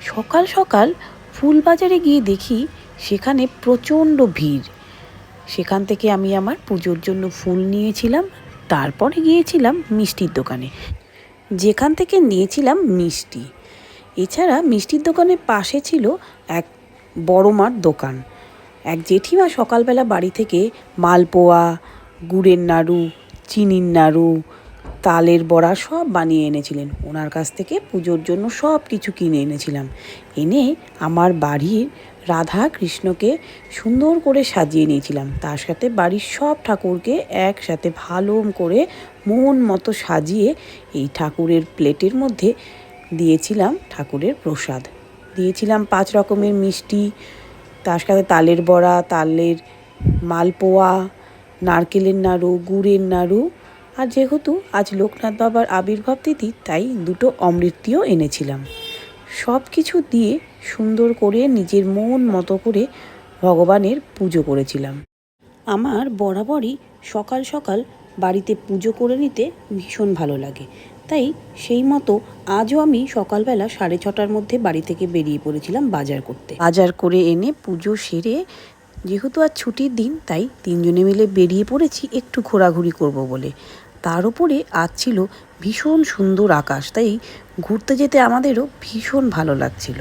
সকাল সকাল ফুল বাজারে গিয়ে দেখি সেখানে প্রচণ্ড ভিড়। সেখান থেকে আমি আমার পুজোর জন্য ফুল নিয়েছিলাম। তারপরে গিয়েছিলাম মিষ্টির দোকানে, যেখান থেকে নিয়েছিলাম মিষ্টি। এছাড়া মিষ্টির দোকানের পাশে ছিল এক বড় মার দোকান। এক জেঠিমা সকালবেলা বাড়ি থেকে মালপোয়া, গুড়ের নাড়ু, চিনির নাড়ু, তালের বড়া সব বানিয়ে এনেছিলেন। ওনার কাছ থেকে পুজোর জন্য সব কিছু কিনে এনেছিলাম। এনে আমার বাড়ির রাধা কৃষ্ণকে সুন্দর করে সাজিয়ে নিয়েছিলাম। তার সাথে বাড়ির সব ঠাকুরকে একসাথে ভালো করে মন মতো সাজিয়ে এই ঠাকুরের প্লেটের মধ্যে দিয়েছিলাম ঠাকুরের প্রসাদ। দিয়েছিলাম 5 রকমের মিষ্টি, তার সাথে তালের বড়া, তালের মালপোয়া, নারকেলের নাড়ু, গুড়ের নাড়ু। আর যেহেতু আজ লোকনাথ বাবার আবির্ভাব তিথি, তাই 2টো অমৃতিও এনেছিলাম। সব কিছু দিয়ে সুন্দর করে নিজের মন মতো করে ভগবানের পুজো করেছিলাম। আমার বরাবরই সকাল সকাল বাড়িতে পুজো করে নিতে ভীষণ ভালো লাগে। তাই সেই মতো আজও আমি সকালবেলা 6:30টার মধ্যে বাড়ি থেকে বেরিয়ে পড়েছিলাম বাজার করতে। বাজার করে এনে পুজো সেরে, যেহেতু আজ ছুটির দিন, তাই 3 জনে মিলে বেরিয়ে পড়েছি একটু ঘোরাঘুরি করব বলে। তার উপরে আজ ছিল ভীষণ সুন্দর আকাশ, তাই ঘুরতে যেতে আমাদেরও ভীষণ ভালো লাগছিল।